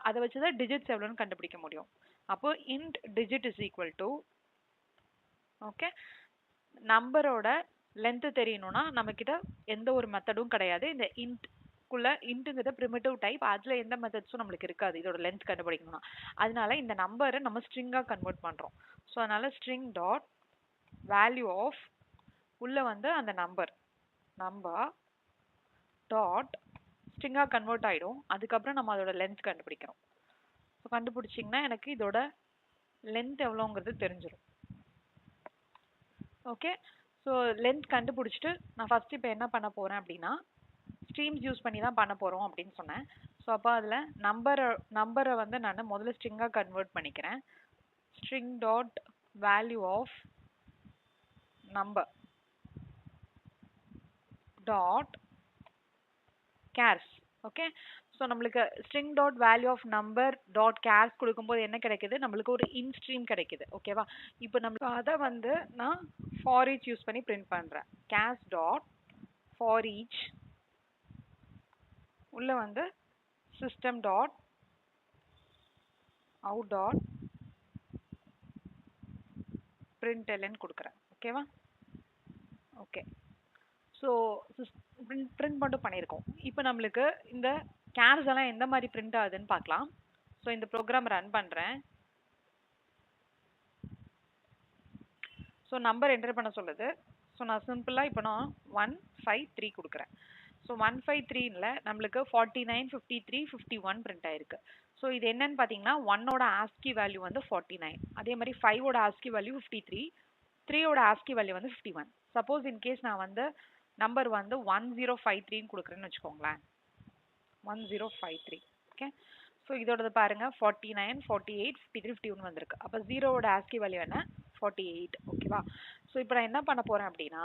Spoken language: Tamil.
அதை வச்சு தான் டிஜிட்ஸ் எவ்வளோன்னு கண்டுபிடிக்க முடியும். அப்போ int digit is equal to okay நம்பரோட லென்த் தெரியணும்னா நம்மக்கிட்ட எந்த ஒரு மெத்தடும் கிடையாது. இந்த இன்ட்டுங்கிறது ப்ரிமிட்டிவ் டைப், அதுல எந்த மெத்தட்ஸும் நம்மளுக்கு இருக்காது இதோட லென்த் கண்டுபிடிக்கணும்னா. அதனால இந்த நம்பரை நம்ம ஸ்ட்ரிங்கா கன்வெர்ட் பண்றோம். ஸோ அதனால ஸ்ட்ரிங் டாட் வேல்யூ ஆஃப் உள்ள வந்து அந்த நம்பர் டாட் ஸ்ட்ரிங்கா கன்வெர்ட் ஆயிடும். அதுக்கப்புறம் நம்ம அதோட லென்த் கண்டுபிடிக்கிறோம். ஸோ கண்டுபிடிச்சிங்கன்னா எனக்கு இதோட லென்த் எவ்வளோங்கிறது தெரிஞ்சிடும். ஓகே ஸோ லென்த் கண்டுபிடிச்சிட்டு நான் ஃபர்ஸ்ட் இப்போ என்ன பண்ண போறேன் அப்படின்னா ஸ்ட்ரீம்ஸ் யூஸ் பண்ணி தான் பண்ண போறோம் அப்படின்னு சொன்னேன். ஸோ அப்போ அதில் நம்பரை வந்து நான் முதல்ல ஸ்ட்ரிங்கா கன்வெர்ட் பண்ணிக்கிறேன். String dot value of number dot chars. Okay so நம்மளுக்கு string dot value of number dot chars கொடுக்கும்போது என்ன கிடைக்குது, நம்மளுக்கு ஒரு இன் ஸ்ட்ரீம் கிடைக்குது. ஓகேவா, இப்போ நம்மளுக்கு அதை வந்து நான் ஃபார் ஈச் யூஸ் பண்ணி பிரிண்ட் பண்றேன். கேர்ஸ் டாட் ஃபார் ஈச் உள்ள வந்து system dot out dot println கொடுக்குறேன். ஓகேவா, ஓகே ஸோ பிரிண்ட் மட்டும் பண்ணியிருக்கோம். இப்போ நம்மளுக்கு இந்த கேர்ஸ் எல்லாம் எந்த மாதிரி பிரிண்ட் ஆகுதுன்னு பார்க்கலாம். ஸோ இந்த ப்ரோக்ராம் ரன் பண்ணுறேன். ஸோ நம்பர் என்டர் பண்ண சொல்லுது. ஸோ நான் சிம்பிளாக இப்போ நான் 153 கொடுக்குறேன். ஸோ 153ல நம்மளுக்கு 49, 53, 51 பிரிண்ட் ஆயிருக்கு. ஸோ இது என்னன்னு பார்த்தீங்கன்னா 1ஓட ஆஸ்கி வேல்யூ வந்து 49, அதே மாதிரி 5ஓட ஆஸ்கி வேல்யூ 53, 3ஓட ஆஸ்கி வேல்யூ வந்து 51. சப்போஸ் இன்கேஸ் நான் வந்து நம்பர் வந்து 1053ன்னு கொடுக்குறேன்னு வச்சுக்கோங்களேன். 1053 ஓகே. ஸோ இதோடது பாருங்க 49, 48, 53, 51 வந்திருக்கு. அப்போ 0ஓட ஆஸ்கி வேல்யூ என்ன 48. ஓகேவா. ஸோ இப்போ நான் என்ன பண்ண போறேன் அப்படின்னா